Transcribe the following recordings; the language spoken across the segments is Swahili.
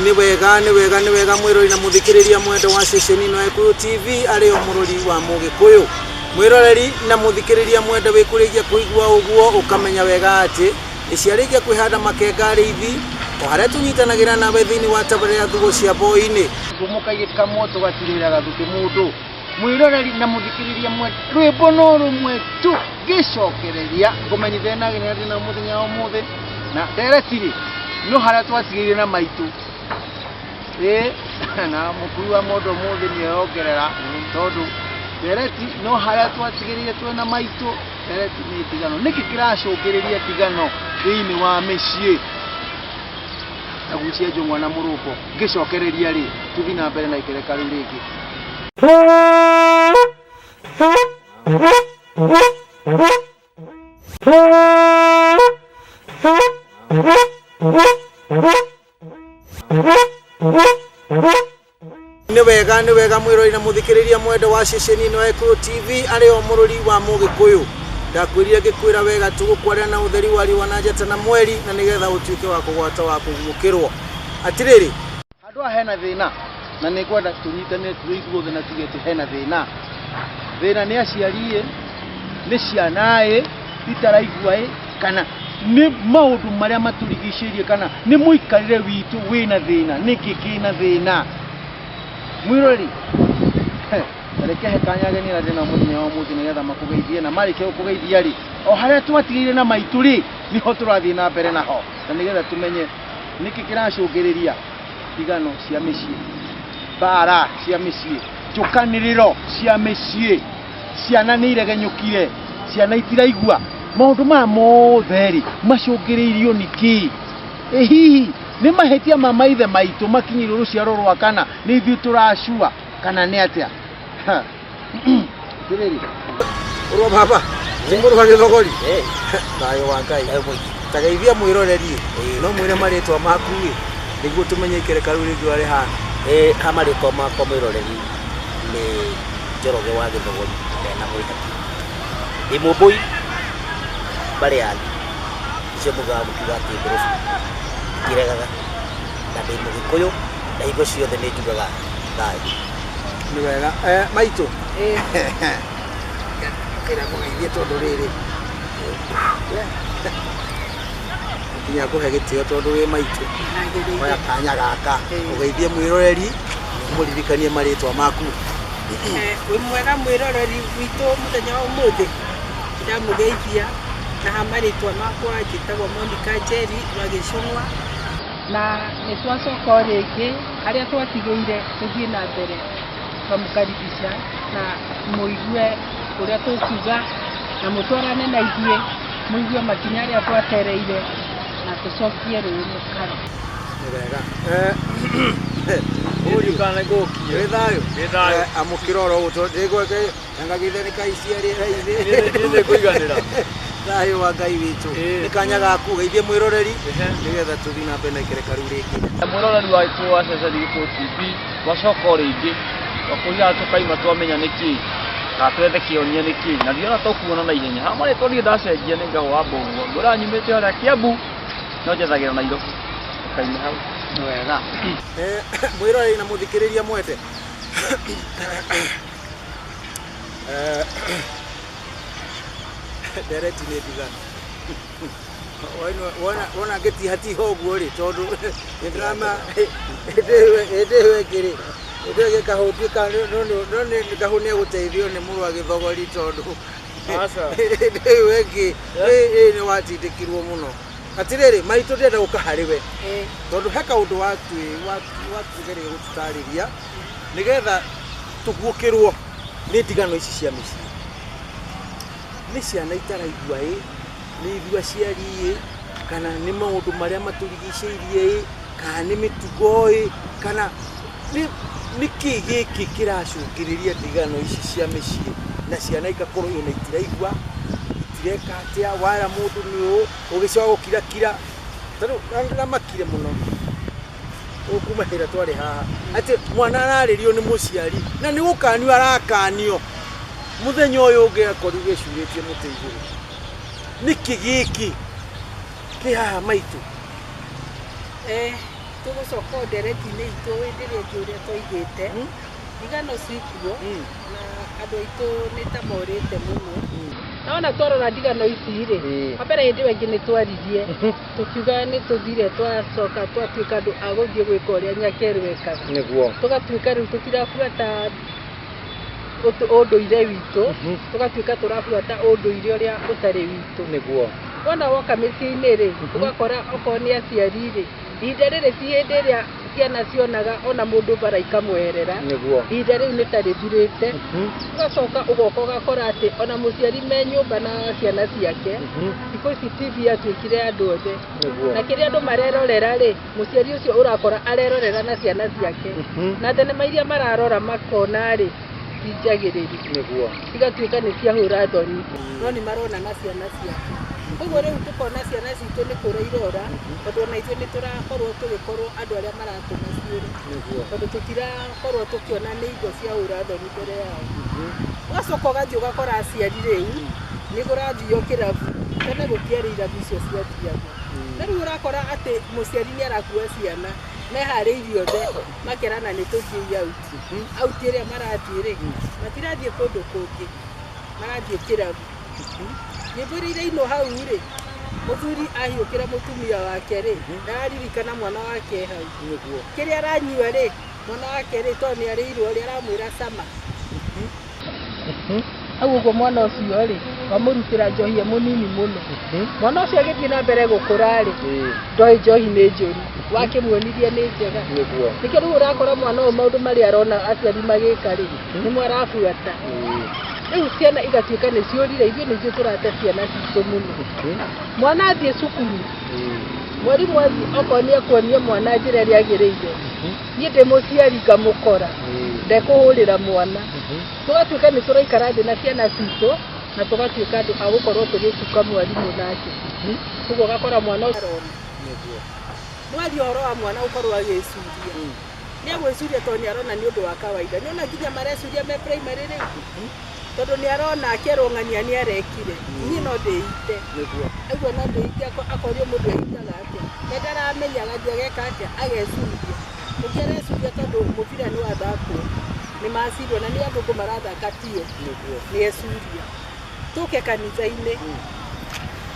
Ni wega mwirori na muthikiriria mwendo wa station ino Gikuyu TV ari omurori wa Mugikuyu. Mwiroreri na muthikiriria mwendo wikurigia kuigua uguo ukamenya wega ati iciarigia kwihanda makenga arithi o haria tunyitanagira nawe thiini wa tabarira thugo cia boini gumuka igikamwo tugatirira gathuki mundu. Mwiroreri na muthikiriria mwendo rwimbo no rumwe tu gicokereria ngumenyithia na gina na muthenya wa umuthi na directly no haria twatigire na maitu na mukuru wa modo muthi ni yongerera tondu dereti no haria twatigirire twena maitu dereti ni tigano niki kiracungiriria tigano thiini wa micii agucia njungwa na muruko gicokereria ri tuthi na mbere na ikereka riu ringi Ni wega mwirori na muthikiriria mwendo wa station ino Gikuyu TV ari omurori wa Mugikuyu. Ndakwirire gikwira wega tugukwaria na utheri wa riwa na njata na mweri na nigetha utuike wa kugwata wa kugukirwo. Atiriri handu hena thina na nikwenda tunyitane tuiguothe na tugete hena thina. Thina ni aciarie ni cianae itaraigua kana ni maundu maria maturigicirie kana ni muikarire witu wina thina niki kina thina. Mwirori reke hekanyage ni radena muthenya wa muthi nigetha makugeithie na marike kugeithia ri o haria twatigire na maituri niho turathie na mbere naho na nigetha tumenye niki kiracungiriria tigano cia micii bara cia micii njukaniriro cia micii ciana ni iregenyukire ciana itiraigua maundu ma motheri macungiriirio niki hihi ni mahetia mamaithe maitu makinyiro ruciaro rwa kana ni ithu turacua kana ni atia diriri ro baba nguru wa githogori tayo wa Ngai tageithia mwiroreri no mwire maritwa maku niguo tumenye ikereka riu ringi ari hana hamariko makwa mwiroreri ni Njoroge wa Githogori na mwihati imubui bari ali icio mugabu kigati ngorofu kiregaga na ndi Mugikuyu na higo ciothe ni njugaga thai. Ni wega maitu kira kugeithia tondu riri kinya kuhe gitio tondu wi maitu oya kanya gaka ugeithie mwiroreri muririkanie maritwa maku wi mwega mwiroreri witu muthenya wa umuthi ndamugeithia na hamaritwa makwa njitagwo Monica Njeri wa Gicung'wa na nitwacoka ringi haria twatigeire tuthie na mbere twamukaribisha na muigue uria tukuga na mutwarane na ithie muigue makinya aria twatereire na tucokie riu mukaro. Ni wega uri kana gokie thayo amukiroro uto ndigweke ngagithe ni kaiciari raithe kuiganira thayo wa Ngai witu ni kanya gaku geithie mwiroreri nigetha tuthi na mbere na ikereka riu ringi. Mwiroreri wa itu wa sasa Gikuyu TV twacoka ringi twakuria tukaima twamenya niki na twethe kionia niki na ndiona tukuona na ihenya hamare twathie ndacenjia ni ngao wa Mbogua ngora nyumite haria Kiambu no jethagira Nairobi kaime hau. Ni wega mwiroreri na muthikiriria mwete dereti ni tigano wana geti hati hoguo ri tondu drama edewe kiri edege kahuti ka no ni kahune guteithio ni muru wa Githogori tondu asa edewe ki ni watindikirwo muno. Atiriri maitu ndenda ukahariwe tondu heka undu watugere gututariria nigetha tugukirwo ni tigano ici cia micii ni ciana itaraigua ni ithua ciari kana ni maundu maria maturigiceirie kana ni mitugo kana ni kigiki kiracungiriria tigano ici cia micii na ciana igakorwo ina itiraigua itireka atia wara mundu ni ugicoka kira tondu na makire muno ukumahira twari haha ati mwana araririo ni muciari na ni gukanio arakanio muthenya uyu ungi akori gicuritie muteithuru niki giki ki haha maitu tugucoka ndereti-inĩ itũ hĩndĩ ĩrĩa ĩngĩ ũrĩa twaigĩte igano cikuo na andũ aitũ nĩ ta morĩte mũno. Naona twarora ndigano ici-rĩ, wambere hĩndĩ ĩyo ĩngĩ nĩ twaririe tũkiuga nĩ tũthire twacoka twatuĩka andũ a gũthiĩ gwĩka ũrĩa Nyakeru ekaga, tũgatuĩka rĩu tũtirabuata ũndũire witũ, tũgatuĩka tũrabuata ũndũire ũrĩa ũtarĩ witũ. Wona woka mĩciĩ-inĩ-rĩ, ũgakora okorwo nĩ aciari-rĩ, ihinda rĩrĩ ti hĩndĩ ĩrĩa ciana cionaga ona mũndũ bara ikamweherera, ihinda rĩu nĩ ta rĩthirĩte. Ũgacoka ũgoka ũgakora atĩ ona mũciari me nyũmba na ciana ciake, thikũ ici TV yatuĩkire andũ othe, na kĩrĩa andũ marerorera-rĩ, mũciari ũcio ũrakora arerorera na ciana ciake, na thenema iria mararora makona-rĩ ti njagĩrĩru, cigatuĩka nĩ ciahũra thoni, no nĩ marona na ciana ciake. Ũguo rĩu tũkona ciana citũ nĩ kũra irora, tondũ ona ithuĩ nĩ tũrakorwo tũgĩkorwo andũ arĩa maratũma ciũre, tondũ tũtirakorwo tũkĩona nĩ indo cia hũra thoni mbere yao. Ũgacoka ũgathiĩ ũgakora aciari rĩu nĩ kũrathio kĩrabu, tene gũtiarĩ irabu icio ciathiagwo. Na rĩu ũrakora atĩ mũciari nĩ arakua ciana meharĩirie othe makerana nĩ tũthiĩ auti ĩrĩa marathiĩ-rĩ, matirathiĩ kũndũ kũngĩ, marathiĩ kĩrabu. Nyĩmbo iria irainwo hau-rĩ, mũthuri ahiũkĩra mũtumia wake-rĩ, nararirikana mwana wake hau. Kĩrĩa aranyua-rĩ, mwana wake-rĩ tondũ nĩ arĩirwo-rĩ aramwĩra cama. Hau ũguo mwana ũcio-rĩ, wamũrutĩra njohi mũnini mũno. Mwana ũcio agĩthiĩ na mbere gũkũra-rĩ, ndoĩ njohi nĩ njũru, wakĩmuonirie nĩ njega. Nĩkĩo rĩu ũrakora mwana ũyũ maũndũ marĩa arona aciari magĩka-rĩ, nĩmo arabuata. Rĩu ciana igatuĩka nĩ ciũrire, ithuĩ nĩithuĩ tũrate ciana citũ mũno. Mwana athiĩ cukuru, mwarimũ athiĩ okorwo nĩ akuonia mwana njĩra ĩrĩa agĩrĩire, niĩ ndĩ mũciari ngamũkora, ndekũhũrĩra mwana. Tũgatuĩka nĩ tũraikara thĩ na ciana citũ, na tũgatuĩka andũ a gũkorwo tũgĩtuka mwarimũ nake. Ũguo ũgakora mwana arona. Mwathi ũhoro wa mwana gũkorwo agĩcuria. Nĩ agwĩcuria tondũ nĩ arona nĩ ũndũ wa kawaida. Nĩ ona nginya marecuria me primary rĩu. Tondũ nĩ arona akĩrwo ng'ania nĩ arekire, niĩ no ndĩite. Ũguo no ndĩite akorio mũndũ eitaga atĩa. Nĩ ndaramenya agathiĩ ageka atĩa, ageciria. Ũngĩ areciria tondũ mũbira nĩ wathakwo, nĩ macirwo na nĩ andũ marathaka tiyo, nĩ ecuria. Tũke kanitha-inĩ,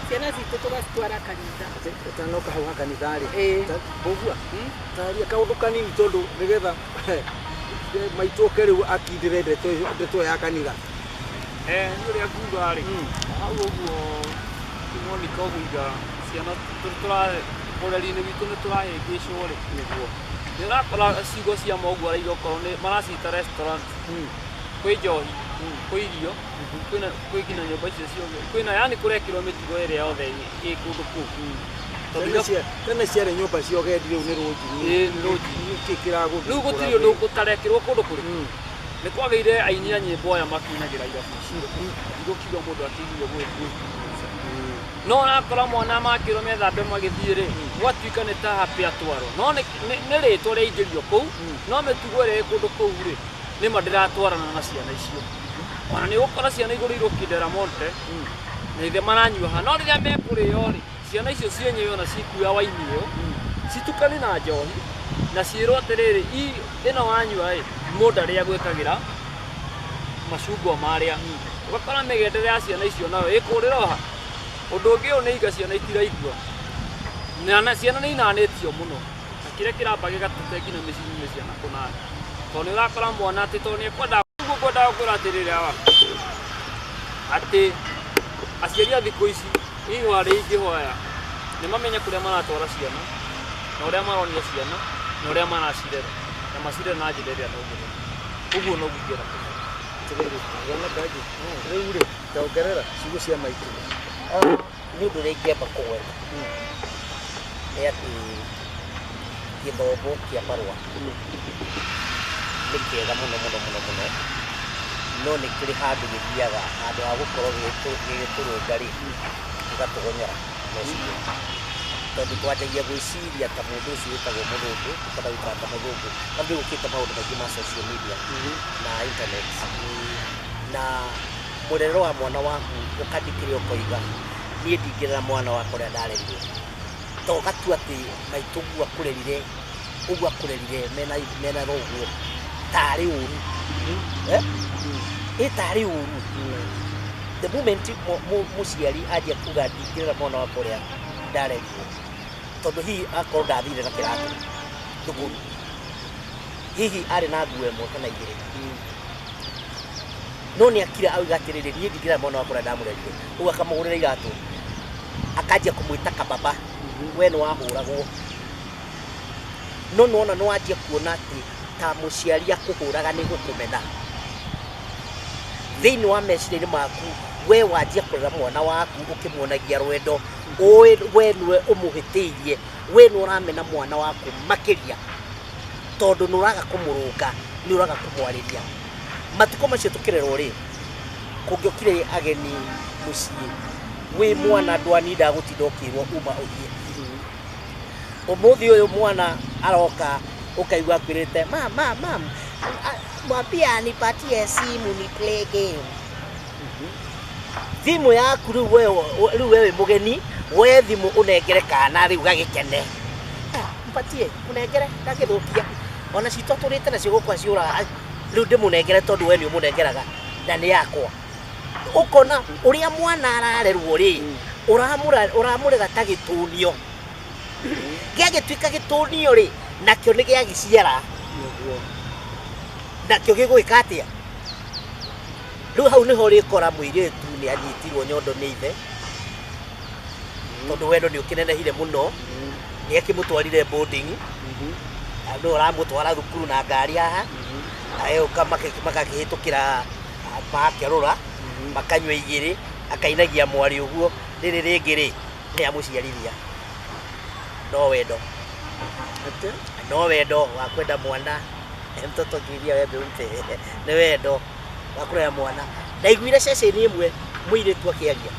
ciana citũ tũgacitwara kanitha. Ũtanoka hau ha kanitha-rĩ, ũguo taria kaũndũ kanini tondũ nĩgetha maitũke rĩu akindĩre ndeto ya kanitha. Nĩ ũrĩa kuga-rĩ, hau ũguo kĩmonika ũguiga ciana ũreri-inĩ witũ nĩ tũrahĩngĩcwo-rĩ, nĩ ũrakora ciugo cia moguo araiga okorwo maracita restaurant, kwĩ njohi, kwĩ irio, kwĩ nginya nyũmba icio ciothe, kwĩna yani kũrekĩrwo mĩtugo ĩrĩa yothe ĩ kũndũ kũu. Tene ciarĩ nyũmba cia ũgendi, rĩu nĩ rũnji. Nĩ rũnji. Rĩu gũtirĩ ũndũ gũtarekĩrwo kũndũ kũrĩ. Nĩ kwagĩire aini a nyĩmbo aya makinagĩra irabu icio. Ndigũkiuga mũndũ akĩigire gwĩkuĩkuĩca. No ũrakora mwana makĩrwo methambe magĩthiĩ-rĩ, gwatuĩka nĩ ta happy atwarwo. No nĩ rĩtwa rĩaingĩrio kũu, no mĩtugo ĩrĩa ĩ kũndũ kũu-rĩ, nĩma ndĩratwarana na ciana icio. Ona nĩ ũgũkora ciana igũrĩirwo Kidera Monte, na ithe maranyua ha. No rĩrĩa mekũrĩo-rĩ, ciana icio cienyewe ona cikuya waini ĩyo, citukani na njohi, na ciĩrwo atĩrĩrĩ, ĩno wanyua-ĩ, mũndũ arĩa gwĩkagĩra macungwa marĩa. Ũgakora mĩgendere ya ciana icio nayo ĩkũrĩra ha. Ũndũ ũngĩ ũyũ nĩ iga ciana itiraigua. Ciana nĩ inanĩtio mũno. Na kĩrĩa kĩramba gĩgatũte nginya mĩciĩ-inĩ ciana kũnana. Tondũ nĩ ũrakora mwana atĩ tondũ nĩ ekwendaga gũkwĩra atĩrĩrĩ hawa. Atĩ aciari a thikũ ici, ihũa rĩingĩhoya, nĩ mamenye kũrĩa maratwara ciana, na ũrĩa maronia ciana, na ũrĩa maracirera. Na macirera na njĩra ĩrĩa nũgĩrĩru. Ũguo no gũkĩra. Rĩu-rĩ, ndaongerera ciugo cia maitũ. Nĩ ũndũ ũrĩa ingĩamba kũgweta nĩ atĩ gĩthomo kĩa marũa nĩ kĩega mũno mũno mũno mũno, no nĩ kĩrĩ handũ gĩthiaga, handũ ha gũkorwo gĩgĩtũrũnga-rĩ, gĩgatũgonyora meciria. Tondũ twanjagia gwĩciria ta mũndũ ũcio wĩtagwo mũthũngũ, tũkamba gũikara ta mũthũngũ, na nĩ gũkĩte maũndũ maingĩ ma social media na internet. Na mũrero wa mwana waku ũkandĩkĩre ũkoiga, niĩ ndingĩrera mwana wakwa ũrĩa ndarerirwo. To gatua atĩ maitũ guo akũrerire ũguo akũrerire mena roguo tarĩ ũru tarĩ ũru. The moment mũciari anjia kuga ndingĩrera mwana wakwa ũrĩa ndarerirwo tondũ hihi akorwo ndathire na kĩratũ thukuru, hihi arĩ na nguo ĩmwe kana igĩrĩ, no nĩ akira auga atĩrĩrĩ niĩ ndingĩrera mwana wakwa ũrĩa ndamũrerire, ũguo akamũgũrĩra iratũ akanjia kũmwĩta kababa, we nĩ wahũragwo. No nĩwona nĩ wanjia kuona atĩ ta mũciari akũhũraga nĩ gũkũmena thĩinĩ wa meciria-inĩ maku. We wanjia kũrera mwana waku ũkĩmuonagia rwendo, we nĩwe ũmũhĩtĩirie, we nĩ ũramena mwana waku makĩria tondũ nĩ ũraga kũmũrũnga, nĩ ũraga kũmwarĩria. Matukũ macio tũkĩrerwo rĩ, kũngĩokire ageni mũciĩ wĩ mwana ndwaninda gũtinda ũkĩrwo uma ũthiĩ. Ũmũthĩ ũyũ mwana aroka ũkaigua akwĩrĩte mam mwambie anipatie simu ni play game. Thimũ yaku rĩu we wĩ mũgeni, we thimũ ũnengere kana rĩu gagĩkene, mpatie mũnengere ndagĩthũkia, ona citũ tũrĩte nacio gũkwa ciũraga, rĩu ndĩmũnengere tondũ we nĩ ũmũnengeraga na nĩ yakwa. Ũkona ũrĩa mwana ararerwo rĩ, ũramũrega ta gĩtũnio, gĩagĩtuĩka gĩtũnio rĩ, nakĩo nĩ gĩagĩciara, nakĩo gĩgwĩka atĩa? Rĩu hau nĩho rĩkora mũirĩtu nĩ anyitirwo nyondo nĩ ithe tondũ wendo nĩ ũkĩnenehire mũno, nĩ akĩmũtwarire boarding, nĩ ũramũtwara thukuru na ngari haha, nawe makakĩhĩtũkĩra makĩrũra makanyua igĩrĩ, akainagia mwarĩ ũguo. Rĩrĩ rĩngĩ rĩ nĩ amũciarithia. No wendo wa kwenda mwana mtoto ngiria wembe ute nĩ wendo wa kũrera mwana. Ndaiguire ceceni ĩmwe mũirĩtu akĩaria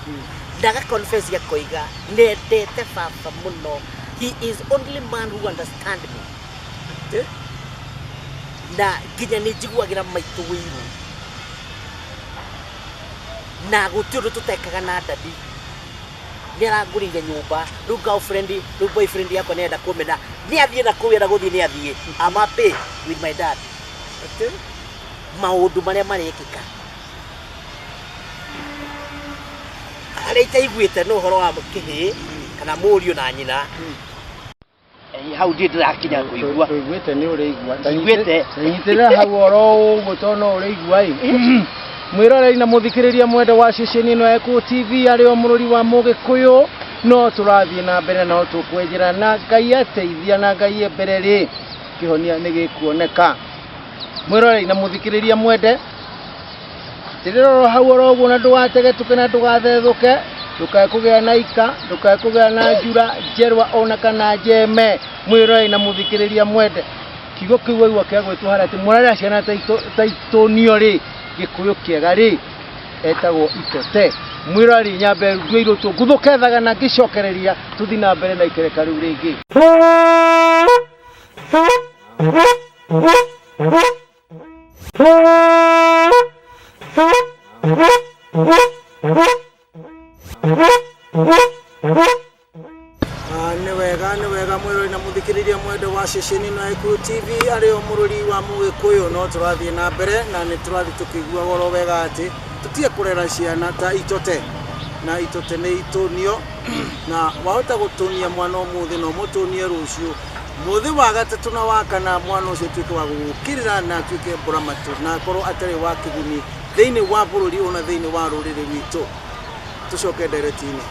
ndaga confess akoiga nendete baba mũno, he is only man who understand me, na nginya nĩ njiguagĩra maitũ wĩiru na gũtirĩ ũndũ tũtekaga na ndadi. Nĩ arangũrĩire nyũmba, rĩu girlfriend, rĩu boyfriend yakwa nĩenda kũmena nĩ athiĩ na kũu enda gũthiĩ nĩ athiĩ. I'm happy with my dad. Maũndũ marĩa marekĩka arĩa itaiguĩte nĩ ũhoro wa kĩhĩ kana mũriũ na nyina. Hau ndiĩ ndĩrakinya kũigua. Ũiguĩte nĩ ũrĩigua. Ũiguĩte. Nyitĩrĩra hau oro ũguo tondũ no ũrĩigua. Mwĩroreri na mũthikĩrĩria mwende wa ceceni ĩno ya Eko TV arĩ o mũrũri wa Mũgĩkũyũ, no tũrathiĩ na mbere na tũkwenjera na Ngai ateithia na Ngai mbere rĩ kĩhonia nĩ gĩkuoneka. Mwĩroreri na mũthikĩrĩria mwende tirĩrora hau oro ũguo na ndũgategetũke na ndũgathethũke, ndũkae kũgĩa na ika, ndũkae kũgĩa na njura njerwa ona kana njeme. Mwĩroreri na mũthikĩrĩria mwende kiugo kĩu waigua kĩa gwĩtwo harĩa atĩ mwana rĩrĩa ciana ta itũnio rĩ Gĩkũyũ kĩega rĩ etagwo itote. Mwĩroreri nyambe ndue irũtũ ngũthũkethaga na ngĩcokereria tũthiĩ na mbere na ikereka rĩu rĩngĩ. Nĩ wega mwĩroreri na mũthikĩrĩria mwende wa ceceni ĩno ya Eko TV arĩ o mũrũri wa Mũgĩkũyũ, no tũrathiĩ na mbere na nĩ tũrathiĩ tũkĩiguaga oro wega atĩ tũtige kũrera ciana ta itote, na itote nĩ itũnio, na wahota gũtũnia mwana ũmũthĩ no mũtũnie rũciũ, mũthĩ wa gatatũ na wa kana mwana ũcio tuĩke wa gũgũkĩrĩra na tuĩke mbũramatu na akorwo atarĩ wa kĩguni thĩinĩ wa bũrũri ona thĩinĩ wa rũrĩrĩ rwitũ. Tũcoke ndereti-inĩ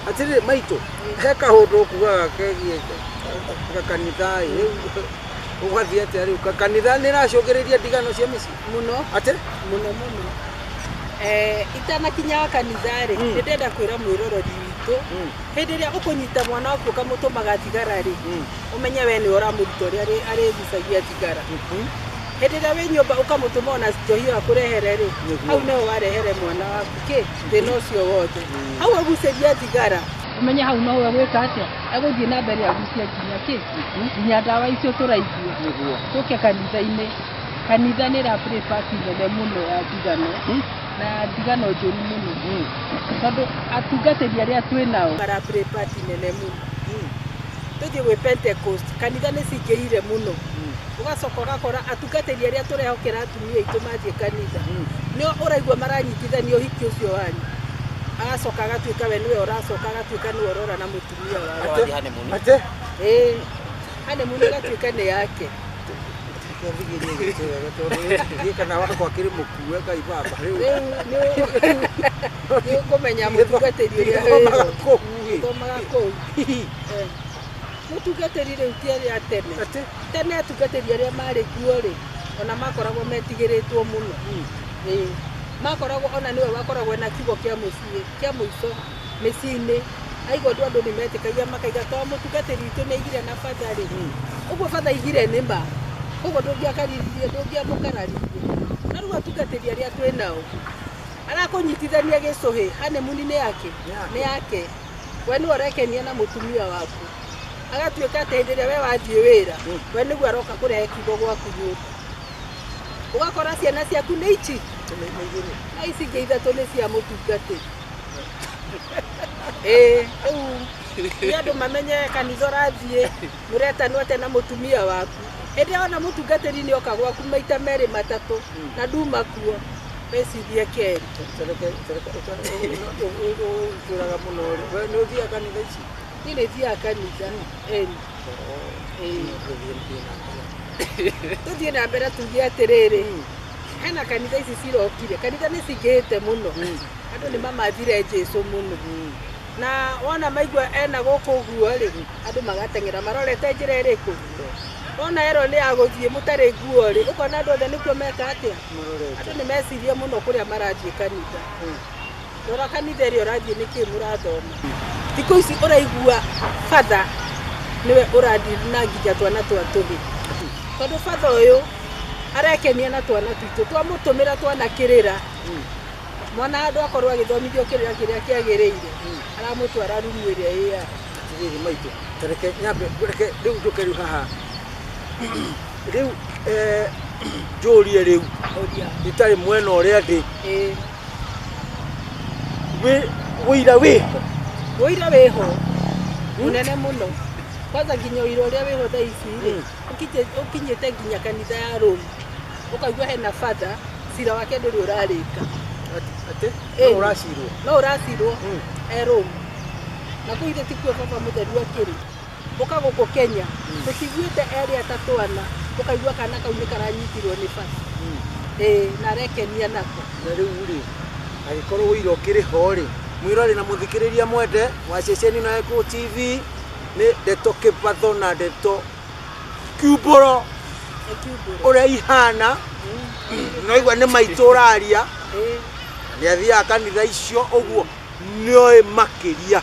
atĩrĩ maitũ he kaũndũ kugaga kegiĩ gakanitha ũgathiĩ atĩa rĩu kanitha nĩ ĩracũngĩrĩria ndigano cia mĩciĩ mũno atĩ mũno itanakinya kanitha rĩ nĩ ndenda kwĩra mwĩroreri witũ hĩndĩ ĩrĩa ũkũnyita mwana waku ũkamũtũmaga thigara rĩ ũmenye we nĩ ũramũruta ũrĩa arĩgucagia thigara. Hĩndĩ ĩrĩa wĩ nyũmba ũkamũtũma ona njohi wa kũrehere rĩ hau nĩho warehere mwana waku thĩna ũcio wothe. Hau agucĩria thigara ũmenye hau no gwĩka atĩa egũthiĩ na mbere agucia nginya ndawa icio tũraigua. Tũke kanitha-inĩ, kanitha nĩ ĩra-play part nene mũno ya ndigano na ndigano njũru mũno tondũ atungatĩri arĩa twĩ nao mara-play part nene mũno. tuthie gwe Pentecost kanitha nĩ cingĩhire mũno ugacoka ũgakora atungatĩri arĩa tũrehokera atumia aitũ mathiĩ kanitha nĩo ũraigua maranyitithanio ũhiki ũcio wanyu agacoka agatuĩka we nĩwe ũracoka agatuĩka nĩwe ũrora na mũtumia wake honeymoon igatuĩka nĩ yake kana wako akĩrĩ mũkuwe Ngai baba rĩu nĩ ũkũmenya mũtungatĩri ũrĩa thomaga kũu mũtungatĩri rĩu ti arĩa tene atungatĩri arĩa marĩ kuo rĩ ona makoragwo metigĩrĩtwo mũno makoragwo ona nĩwe wakoragwo na kiugo kĩa mũico mĩciĩ-inĩ aigua andũ nĩ metĩkagia makaiga tondũ mũtungatĩri witũ nĩ aigire na bata rĩ ũguo bata aigire nĩ ma ũguo ndũngĩakariririe ndũngĩamũkararirie na rĩu atungatĩri arĩa twĩ nao arakũnyitithania gĩcũhĩ honeymoon nĩ yake we nĩwe ũrekenia na mũtumia waku agatuĩka atĩ hĩndĩ ĩrĩa we wathiĩ wĩra we nĩguo aroka kũrehe kiugo gwaku nyũmba ũgakora ciana ciaku nĩ ici na ici ingĩ ithatũ nĩ cia mũtungatĩri rĩu nĩ andũ mamenye kanitha ũrathiĩ mũretanwo atĩ na mũtumia waku hĩndĩ ĩrĩa ona mũtungatĩri nĩ oka gwaku maita merĩ matatũ na nduma kuo wecirie kerĩ tũraga mũno nĩ ũthiaga kanitha ici niĩ nĩ thiaga kanitha tũthiĩ na mbere tuge atĩrĩrĩ hena kanitha ici cirokire kanitha nĩ cingĩhĩte mũno andũ nĩ mamathire Jesũ mũno na wona maigua ena gũkũ ũguo rĩ andũ magateng'era marorete njĩra ĩrĩkũ wona ero nĩ agũthiĩ mũtarĩ nguo rĩ ũkona andũ othe nĩkuo meka atĩa andũ nĩ mecirie mũno kũrĩa marathiĩ kanitha rora kanitha ĩrĩa ũrathiĩ nĩkĩ mũrathoma thikũ ici ũraigua batha nĩwe ũrathiri na nginya twana twa tũhĩ tondũ batha ũyũ arekenia na twana twitũ twamũtũmĩra twanakĩrĩra mwana handũ akorwo agĩthomithio kĩrĩra kĩrĩa kĩagĩrĩire aramũtwara rumu ĩrĩa ĩya rĩrĩ maitũ tareke nyambe rĩu njoke rĩu haha rĩu njũrie rĩu itarĩ mwena ũrĩa ndĩ wĩira wĩho mũnene mũno kwanza nginya wĩira ũrĩa wĩho thaa ici rĩ ũkinyĩte nginya kanitha ya Rome ũkaigua hena batha cira wake ndũrĩ ũrarĩka no ũracirwo Rome na kũu ithe tikuo baba mũtheru akĩrĩ ũka gũkũ Kenya tũtiguĩte erĩ atatũ ana ũkaigua kana kau nĩ karanyitirwo nĩ batha na arekenia nako na rĩu rĩ agĩkorwo wĩira ũkĩrĩ ho rĩ mwĩrorĩ na mũthikĩrĩria mwende wa ceceni na Echo TV nĩ Ndeto Kĩbatho na Ndeto Kiumbũro ũrĩa ihana no igua nĩ maitũ ũraria nĩ athiaga kanitha icio ũguo nĩoĩ makĩria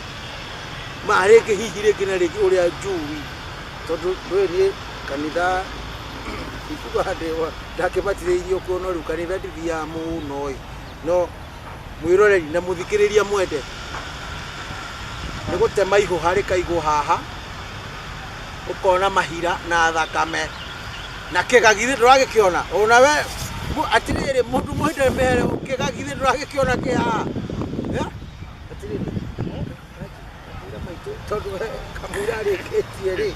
marĩngĩ hihi rĩngĩ na rĩngĩ ũrĩa njui tondũ ndũĩ niĩ kanitha ikuga ndakĩbatithĩirio kuo no rĩu kanitha ndithiaga mũno no mwĩroreri na mũthikĩrĩria mwende nĩ gũtema ihũ harĩ kaigũ haha ũkona mahira na thakame na kĩgagithĩ ndũragĩkĩona ona we atĩrĩrĩ mũndũ mũhĩnda mbere kĩgagithĩ ndũragĩkĩona kĩ haha atĩrĩrĩ tondũ kamũira arĩkĩtie rĩ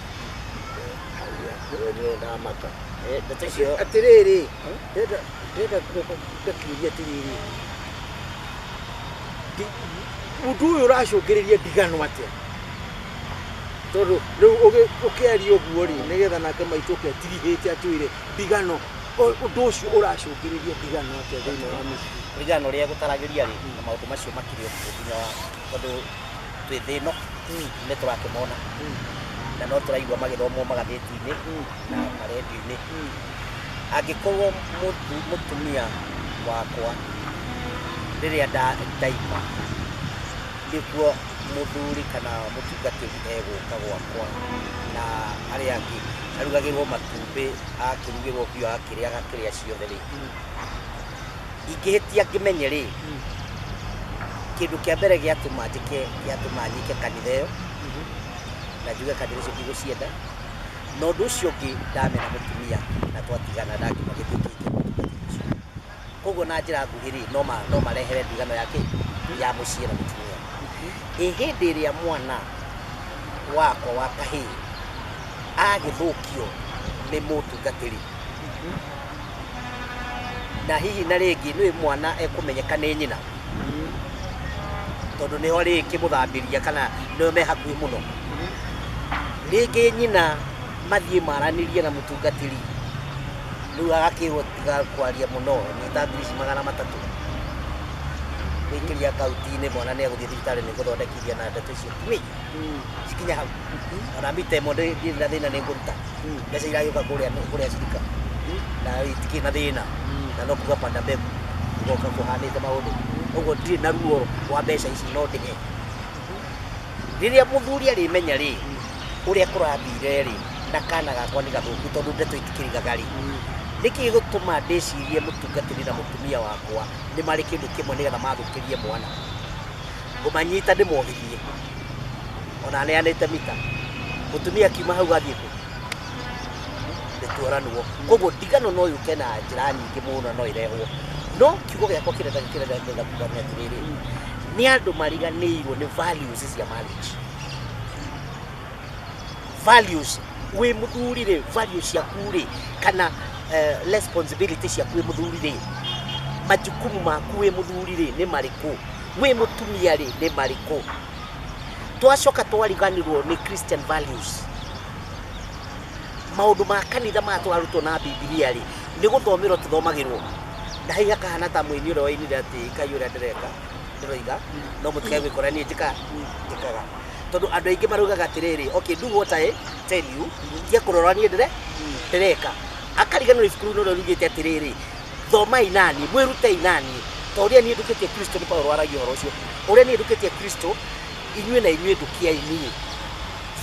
ndamaka atĩrĩrĩ ndenda gũkĩria atĩrĩrĩ ũndũ ũyũ ũracũngĩrĩria ndigano atĩa tondũ rĩu ũkĩaria ũguo rĩ nĩgetha nake maitũ ũkĩatirihĩte atwĩre ndigano ũndũ ũcio ũracũngĩrĩria ndigano atĩa thĩinĩ wa mĩciĩ ndigano rĩa gũtaragĩria rĩ na maũndũ macio makĩrĩ nginya tondũ twĩ thĩ ĩno nĩ tũrakĩmona na no tũraigua magĩthomwo magathĩti-inĩ na marendio-inĩ angĩkorwo mũtumia wakwa rĩrĩa ndaima nĩkuo mũthuri kana mũtungatĩri egũka gwakwa na arĩa angĩ arugagĩrwo matumbĩ akĩrugĩrwo biũ akĩrĩa ciothe rĩ ingĩhĩtia ngĩmenye rĩ kĩndũ kĩa mbere gĩatũma nyike kanitha ĩyo na njuge kanitha icio ndigũcienda na ũndũ ũcio ũngĩ ndamena mũtumia na twatigana ndakiuma gĩtĩ kĩingĩ koguo na njĩra nguhĩ rĩ no marehere ndigano yake ya mũciĩ na mũtumia hĩndĩ ĩrĩa mwana wakwa wa kahĩĩ agithukio ni mutungatiri na hihi na ringi ni mwana ekumenyeka ni nyina tondu ni ho ringi muthambiria kana ni me hakuhi muno ringi nyina mathie maranirie na mutungatiri riu agakirwo tiga kwaria muno ni tabirisi 300 wikiria kauti-ini mwana ni aguthie thibitari ni guthondekithia na ndeto icio kimi cikinya hau ona mbite mo ndi na thina ni nguruta mbeca iragiuka kuria cirika na itiki na thina na no kuga panda mbegu ngoka kuhanite maundu uguo ndiri na ruo wa mbeca ici no ndihe riria muthuri arimenya ri uria kurathire ri na kana gakwa ni gathuku tondu ndeto itikirigaga ri niki gutuma ndicirie mutungatiri na mutumia wakwa ni mari kindu kimwe nigetha mathukirie mwana ngumanyita ndimohithie ona ne anete mita mutumia kiuma hau gathie ku nditwaranwo koguo ndigano no yuke na njira nyingi muno no irehwo no kiugo giakwa kirenda kugania atiriri ni andu mariganirwo ni values cia marriage values we muthuri ri values ciaku ri kana responsibility ciaku we muthuri ri majukumu maku we muthuri ri ni mariku we mutumia ri ni mariku twacoka twariganirwo ni Christian values maundu ma kanitha matwarutwo na Biblia ri ni guthomerwo tuthomagirwo na hiya kahana ta mwini uri wainire ati kai uri ndireka ndiroiga no mutikai gwikorania njikaga tondu andu aingi marugaga atiriri okay do what I tell you tia kurorania ndireka akariganirwo ifukuru no rugite atiriri thoma inani mwirute inani toria ni ndukitie Kristo ni Paulo aragio horo ucio uria ni ndukitie Kristo inyue na inyue ndukia ini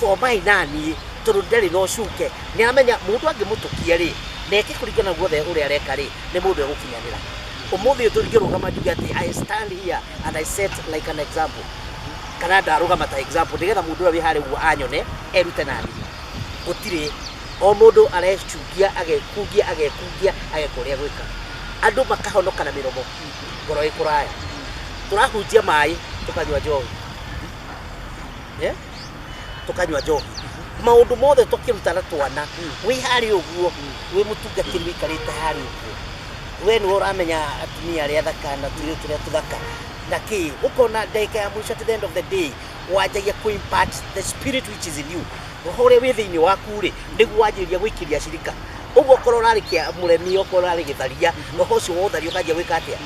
thoma inani tondu ndari no cuke ni amenya mundu angimutukia ri neke kurigana guothe uria areka ri ni mundu egukinyanira umuthi turingirugama nduge ati I stand here and I set like an example kana ndarugama ta example ndigetha mundu uri hari guo anyone erute nani gutire o mundu arechungia agekungia agekuria gwika andu makahonoka na miromo ngoro ikuraya turahunjia mai tukanywa njohi tukanywa njohi maundu mothe tukirutana twana wi hari uguo wi mutungatiri wikarite hari uguo we ni uramenya atumia aria thaka na turia tuthaka na ki ukona ndeka ya mwisho at the end of the day wajagia ku impact the spirit which is in you hore wi thiini waku ri niguo wajiria gwikiria shirika uguo korora rikia muremi okora ri githaria roho ucio wothari ukajia gwika atia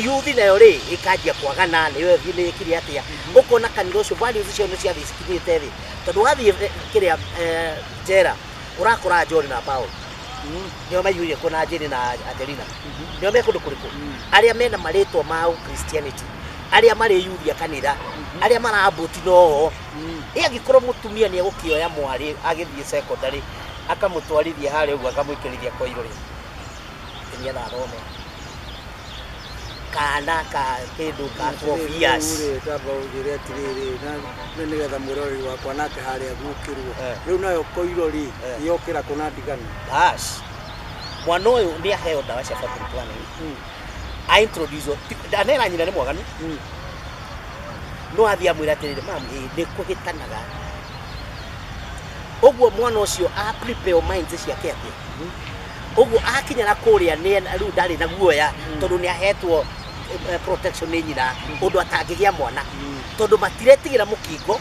yuthi nayo ri ikajia kwagana ni we thini ikiri atia ukona kanitha ucio values ucio ni cia thisikithite thi tondu wathie kiria jera urakora John na Paul nio mayuire kuna Jane na Angelina nio me kundu kuriku aria mena maritwa ma Christianity aria mari yuthia kanitha aria maraboti no angikorwo mutumia ni egukioya mwari agithie secondary akamutwarithia hari uguo akamwikirithia kwa irori tinia na thome kana ka kindu ka 12 years uri taba ugire atiriri na nigetha mwirori wakwa nake hari agukirwo riu nayo koirori yokira kuna ndigano bas mwana uyu ni aheo dawa cia family planning I introduce danera nyina ni mwaganu no athia mwira atiriri mami ni kuhitanaga uguo mwana ucio a prepare minds ciake atia uguo akinyara kuria ni riu ndari na guoya tondu ni ahetwo protection ni nyina undu atangigia mwana tondu matiretigira mukingo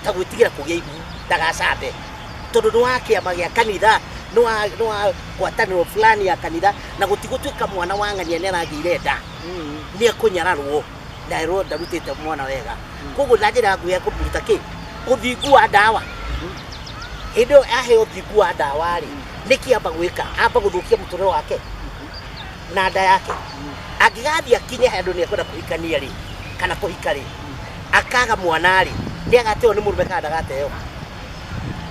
ta gwitigira kugia ibu ndagacabe tondu ni wakiama gia kanitha no gwataniro fulani ya kanitha na gutigutwika mwana wang'ania ni aragire nda ni akunyararwo ndairo ndarutite mwana wega koguo najira nguya kuburuta ki uthingu wa ndawa indo aheo uthingu wa ndawa ri niki amba gwika amba guthukia muture wake na nda yake agigathi akinye handu ni akwenda kuhikania ri kana kuhika ri akaga mwana ri ni agateo ni murume kana gateo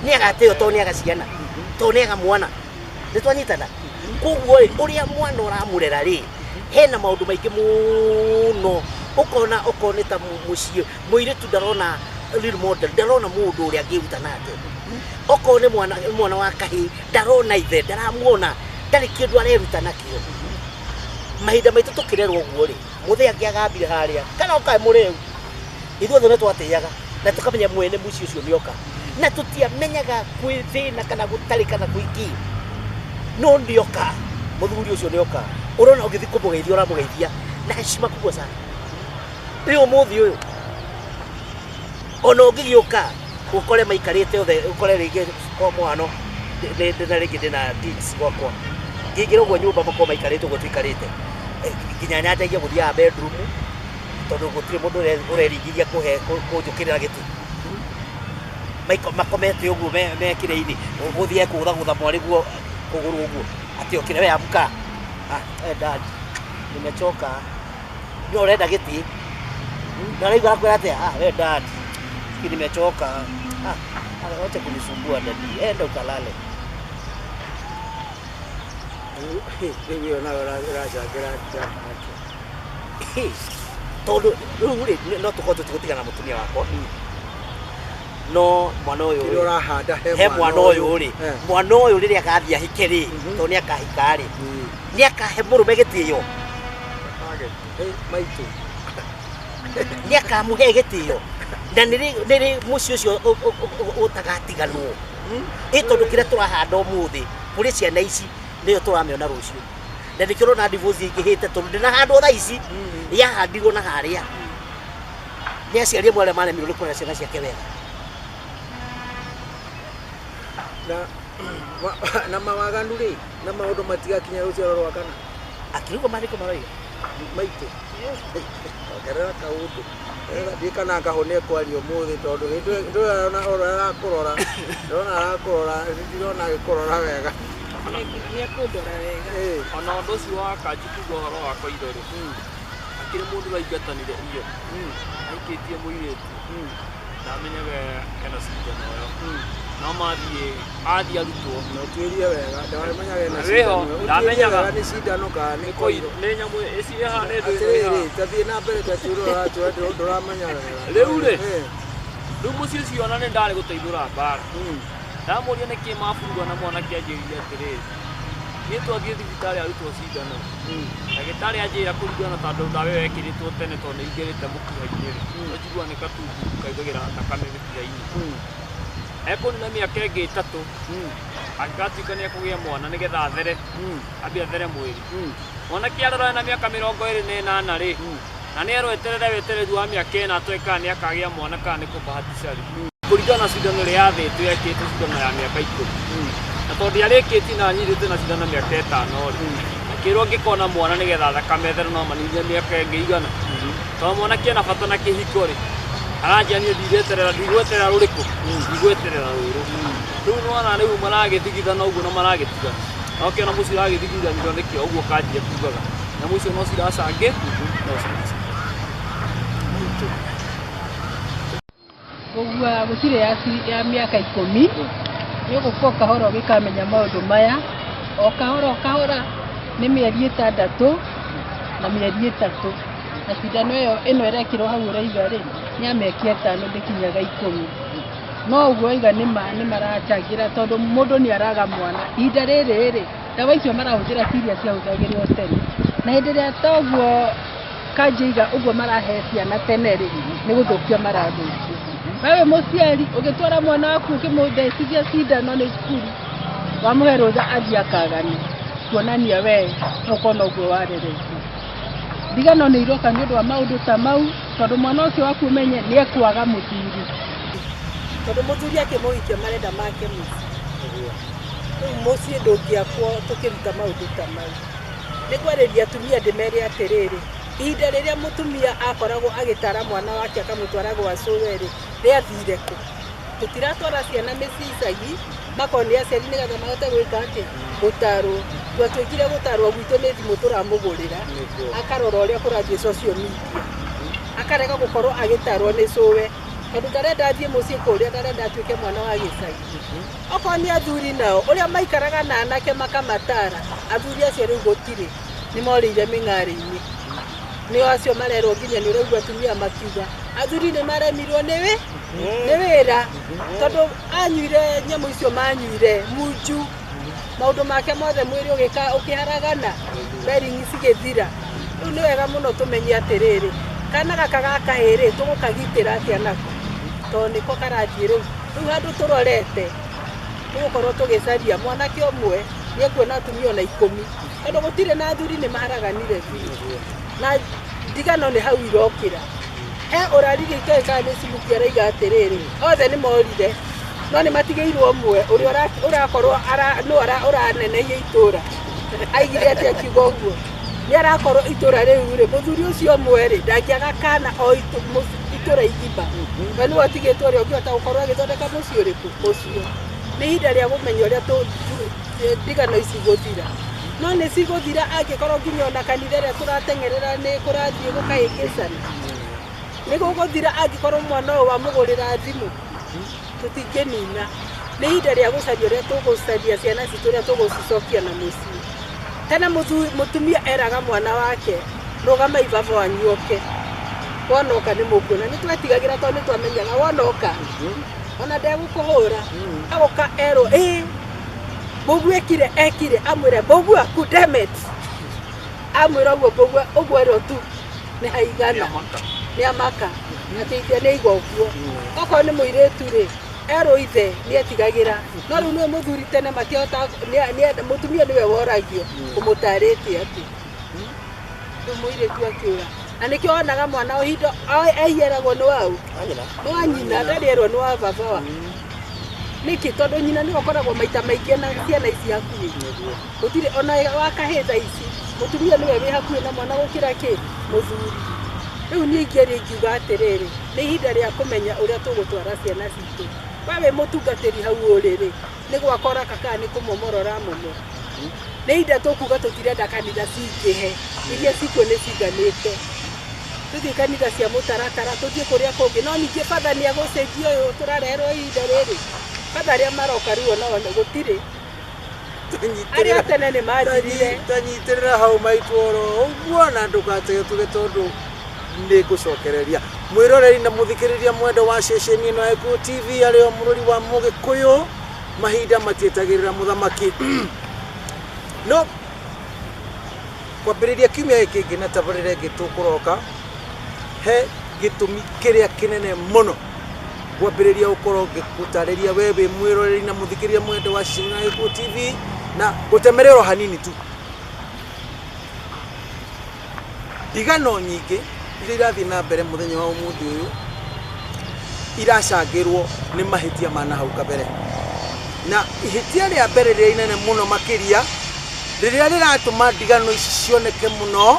ni agateo to ni agaciana to ni agamwana ni twanyitana koguo ri uria mwana uramurera ri hena maundu maingi muno ukona ta mucie muiritu ndarona role model ndarona mundu uria angiruta nake okone mwana wa kahi ndarona ithe ndaramuona ndari kindu areruta nakio mahinda maitu tukirerwo guo ri muthe angiagambire haria kana okae mureu ithuothe ne twatiaga na tukamenya mwene muci ucio nioka na tutiamenyaga kwithina kana gutari kana kwiki no ndioka muthuri ucio ndioka urona ugithi kumugeithia uramugeithia na heshima kubwa sana rio muthi uyu ono ngigioka ukore maikarite othe ukore ringi kwa mwano ndina ringi ndina deeds gwakwa ngingira uguo nyumba mako maikarite uguo twikarite nginya nyanjagia guthia bedroom tondu gutire mundu ureringithia kunjukirira giti makomete uguo mekire-ini guthie kuthagutha mwariguo kuguru uguo ati okire we amka dad nimechoka ndio urenda giti na leo gako yate we dad nimechoka acha kunisumbua dadi enda ukalale wewe na raja grata todo ruri no tukoto tukutigana mutumia wako no mwana uyu he mwana uyu uri mwana uyu riria akathia hikeri to ni akahikari ni akahe murume gitio maitu ni akamuhe gitio na niri muci ucio utagatiganwo tondu kira turahanda umuthi kuri ciana ici niyo turamiona rucio na ndikiro na divorce ingihite tondu ndina handwo tha ici yahandirwo na haria ni aciaria mwale mane miruri kuna ciana ciake wega na mawaganu ri na maundu matigakinya rucio rwakana akiruga mariko maroiga maitu ogerera kaundu ndikana ngahone kwario muthi tondu ndona arakurora ndirona agikurora wega ni akundora wega ona undu ucio wa kanji kuga horo wa koirori akiri mundu raingatanire iyo aikitie muiritu ndamenya we ena cindano yo no athie arutwo no twirie wega ndamenya na cindano ndamenyaga ni cindano ka ni koiro ni nyamu eci ihana ndu tathie na mbere taturora nduramenya wega riu ri riu muci ucio ona ni ndari guteithura mbara ndamuria niki mabundwa na mwana kianjiriria atiriri ni twathie thibitari arutwo cindano ndagitari anjira kuringana tondu ndawe wekiritwo tene tondu ingirite mukiha-ini njigua ni katungu kaigagira thakame gĩtira-inĩ ekuni na mĩaka ĩngĩ 3 agatuĩka nĩ ekũgĩa mwana nĩgetha athere ambie athere mwĩrĩ mwanake arora na mĩaka 28 rĩ na nĩ eroeterere wetereru wa mĩaka 4 atoĩ kana nĩ akagĩa mwana kana nĩ kũbahatisha rĩ kũringana na cindano ĩrĩa yathĩtwo ekĩte cindano ya mĩaka 10 na tondũ arĩkĩtie na anyitĩte na cindano mĩaka 5 rĩ akĩrwo ngĩkona mwana nĩgetha thakame ethere no manine mĩaka ĩngĩ igana tondũ mwanake ena bata na kĩhiko rĩ aranjania ndigweterera rũrĩkũ ndigweterera rũrũ rĩu nĩwona rĩu maragĩthigithana ũguo na maragĩtiga okĩona mũciĩ ũragĩthigithanio nĩkĩo ũguo kanjia kugaga nyamũ icio no ciracange ũguo gũtirĩ ya mĩaka 10 nĩ ũgũkorwo kahora ũgĩkamenya maũndũ maya o kahora nĩ mĩeri 6 na mĩeri 3 na cindano ĩno ĩrekĩrwo hau ũraiga rĩ nĩ ya mĩaka 5 ndĩkinyaga 10 no ũguo iga nĩ maracangĩra tondũ mũndũ nĩ araga mwana ihinda rĩrĩ rĩ ndawa icio marahũthĩra ciria ciahũthagĩrwo tene na hĩndĩ ĩrĩa toguo kanjĩiga ũguo marahe ciana tene rĩ nĩ gũthũkia marathũkia wewe mũciari ũgĩtwara mwana waku ũkĩmũthecithia cindano nĩ cukuru wamũhe rũtha athiĩ akagani kuonania we ũkona ũguo wareretwo ndigano nĩ iroka nĩ ũndũ wa maũndũ ta mau tondũ mwana ũcio waku ũmenye nĩ ekwaga mũthuri tondũ mũthuri akĩmũhikia marenda make mũciĩ rĩu mũciĩ ndũngĩakwo tũkĩruta maũndũ ta mau nĩ kwarĩria atumia ndĩmere atĩrĩrĩ ihinda rĩrĩa mũtumia akoragwo agĩtara mwana wake akamũtwara gwa cũwe rĩ rĩathire kũ tũtiratwara ciana mĩciĩ icagi makonĩa aciari nĩgetha mahote gwĩka atĩ gũtarwo twatuĩkire gũtarwo gwitũ nĩ thimũ tũramũgũrĩra akarora ũrĩa kũrathiĩ social media akarega gũkorwo agĩtarwo nĩ cũwe tondũ ndarenda athiĩ mũciĩ kũrĩa ndarenda atuĩke mwana wa gĩcagi okorwo nĩ athuri nao ũrĩa maikaraga na anake makamatara athuri acio rĩu gũtirĩ nĩ morĩire mĩng'arĩ-inĩ nĩo acio marerwo nginya nĩ ũraigua atumia makiuga athuri nĩ maremirwo nĩ wĩra tondũ anyuire nyamũ icio manyuire munju maũndũ make mothe mwĩrĩ ũkĩharagana beringi cigĩthira rĩu nĩ wega mũno tũmenye atĩrĩrĩ kana gaka gaka hĩrĩ tũgũkagitĩra atĩa nako tondũ nĩko karathiĩ rĩu riu handu turorete tugukorwo tugicaria mwanake umwe ni ekuona atumia ona 10 tondu gutire na athuri ni maharaganire biũ na ndigano ni hau irokira uraririe itoe kana nĩ cimuki araiga atĩrĩrĩ othe nĩ morire no nĩ matigĩirwo ũmwe ũrĩa ũrakorwo ũraneneia itũra aigire atĩ akiuga ũguo nĩ arakorwo itũra rĩu rĩ mũthuri ũcio ũmwe rĩ ndangĩaga kana o itũra igimba we nĩwe ũtigĩtwo ũrĩa ũngĩhota gũkorwo agĩthondeka mũciĩ ũrĩkũ ũcio nĩ ihinda rĩa gũmenya ũrĩa ndigano ici gũthira no nĩ cigũthira angĩkorwo nginya ona kanitha ĩrĩa tũrateng'erera nĩ kũrathiĩ gũkahĩngĩcana nĩ gũgũthira angĩkorwo mwana ũyũ wamũgũrĩra thimũ tũtingĩnina nĩ ihinda rĩa gũcaria ũrĩa tũgũcaria ciana citũ ũrĩa tũgũcicokia na mũciĩ tena mũtumia eraga mwana wake rũgama ibaba wanyuoke wonoka nĩ mũkuona nĩ twetigagĩra tondũ nĩ twamenyaga wonoka ona ndegũkũhũra agoka erwo Bogu ekire amwĩre Bogu aku demet amwĩra ũguo erwo tu nĩ haigana nĩ amaka atĩithia nĩ igogwo okorwo nĩ mũirĩtu rĩ erwo ithe nĩ etigagĩra no rĩu nĩ mũthuri tene matiahota mũtumia nĩwe woragio ũmũtarĩte atĩ rĩu mũirĩtu akĩũra na nĩkĩo wonaga mwana ũhindo aiyeragwo nĩ wau nĩ wa nyina ndarĩerwo nĩ wa baba wa nĩkĩ tondũ nyina nĩ ũkoragwo maita maingĩ na ciana ici hakuhĩ gũtirĩ ona wakahĩtha ici mũtumia nĩwe wĩ hakuhĩ na mwana gũkĩra kĩ mũthuri rĩu niĩ ingĩaria ingiuga atĩrĩrĩ nĩ ihinda rĩa kũmenya ũrĩa tũgũtwara ciana citũ we wĩ mũtungatĩri hau ũrĩrĩ nĩ gwakora kana nĩ kũmomorora momora nĩ ihinda tũkuga tũtirenda kanitha cingĩhe iria cikuo nĩ cinganĩte tũthiĩ kanitha cia mũtaratara tũthiĩ kũrĩa kũngĩ no ningĩ batha nĩ agũcenjia ũyũ tũrareherwo ihinda rĩrĩ batha arĩa maroka rĩu ona gũtirĩ arĩa tene nĩ manjirire tanyitĩrĩra hau maitworo ũguo na ndũgatege tuge tondũ nĩ ngũcokereria mwĩroreri na mũthikĩrĩria mwendo wa ceceni ĩno ya Gĩkũyũ TV arĩ o mũrori wa Mũgĩkũyũ mahinda matietagĩrĩra mũthamaki no kwambĩrĩria kiumia gĩkĩ kĩngĩ na tabarĩra ĩngĩ tũkũroka he gĩtũmi kĩrĩa kĩnene mũno kwambĩrĩria gũkorwo ngĩgũtarĩria we wĩ mwĩroreri na mũthikĩrĩria mwendo wa ceceni ya Gĩkũyũ TV na gũtemererwo hanini tu ndigano nyingĩ iria irathiĩ na mbere mũthenya wa ũmũthĩ ũyũ iracangĩrwo nĩ mahĩtia ma nahau kabere na ihĩtia rĩa mbere rĩrĩa inene mũno makĩria rĩrĩa rĩratũma ndigano ici cioneke mũno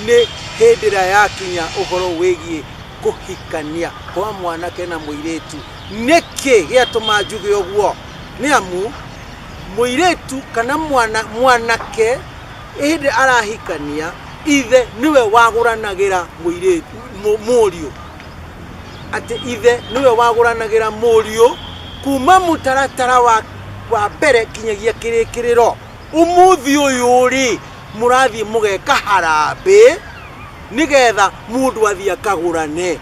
nĩ hĩndĩ ĩrĩa yakinya ũhoro wĩgiĩ kũhikania kwa mwanake na mũirĩtu nĩkĩ gĩatũma njuge ũguo nĩ amu mũirĩtu kana mwanake hĩndĩ arahikania ithe niwe wagũranagĩra mũriũ atĩ ithe niwe wagũranagĩra mũriũ kuma mũtaratara wa mbere kinyagia kĩrĩkĩrĩro ũmũthĩ ũyũ rĩ mũrathiĩ mũgeka harambĩ nĩgetha mũndũ athiĩ akagũrane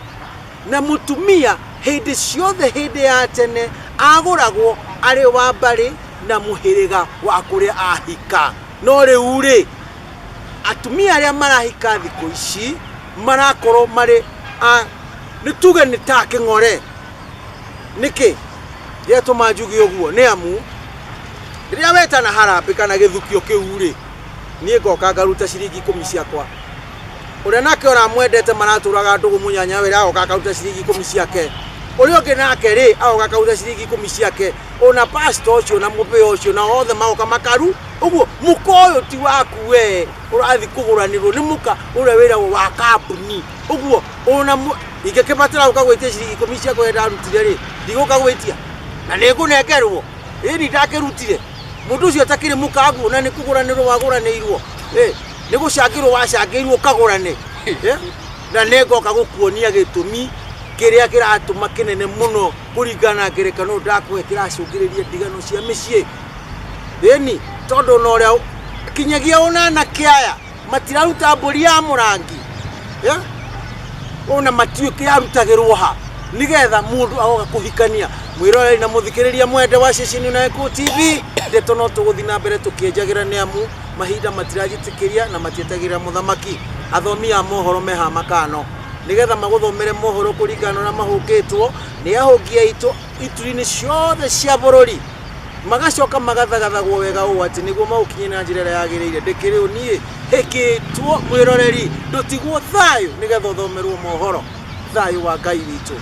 na mũtumia hĩndĩ ciothe hĩndĩ ya tene agũragwo arĩ wa mbarĩ na mũhĩrĩga wa kũrĩa ahika no rĩu rĩ atumia arĩa marahika thikũ ici marakorwo marĩ nĩ tuge nĩ ta kĩng'ore nĩkĩ gĩatũma njuge ũguo nĩ amu rĩrĩa wetana harambĩ kana gĩthukio kĩu rĩ niĩ ngoka ngaruta ciringi 10 ciakwa ũrĩa nake ũramwendete maratũraga ndũgũ mũnyanya wĩra agoka akaruta ciringi 10 ciake ũrĩa ũngĩ nake rĩ agoka akaruta ciringi 10 ciake ona pastor ũcio na mũbĩa ũcio na othe magoka makaru ũguo mũka ũyũ ti waku we ũrathi kũgũranĩrwo nĩ mũka ũrĩa wĩragwo wa kambuni ũguo ona ingĩkĩbatara ũkagwĩtia ciringi 10 ciakwa wenda arutire rĩ ndigũka gwĩtia na nĩngũnengerwo ĩni ndakĩrutire mũndũ ũcio atakĩrĩ mũkangu na nĩ kũgũranĩrwo wagũranĩirwo nĩ gũcangĩrwo wacangĩirwo kagũrane na nĩngoka gũkuonia gĩtũmi kĩrĩa kĩratũma kĩnene mũno kũringana ngerekano ndakũhe kĩracũngĩrĩria ndigano cia mĩciĩ ĩni tondũ na ũrĩa kinyagia ona kĩaya matiraruta mbũri ya mũrangi ona matuĩke yarutagĩrwo ha nĩgetha mũndũ agoka kũhikania mwĩroreri na mũthikĩrĩria mwende wa ceceni na Gĩkũyũ TV ndeto no tũgũthiĩ na mbere tũkĩenjagĩra nĩ amu mahinda matirajĩtĩkĩria na matietagĩrĩra mũthamaki athomi a mohoro meha makano nigetha maguthomere mohoro kuringana na mahukitwo ni ahungia ituri-ini ciothe cia bururi magacoka magathagathagwo wega ũũ atĩ nĩguo maũkinye na njĩra ĩrĩa yagĩrĩire. Ndĩkĩrĩ niĩ hĩkĩtwo mwĩroreri ndũtigwo thayũ nĩgetha ũthomerwo mohoro. Thayũ wa Ngai witũ.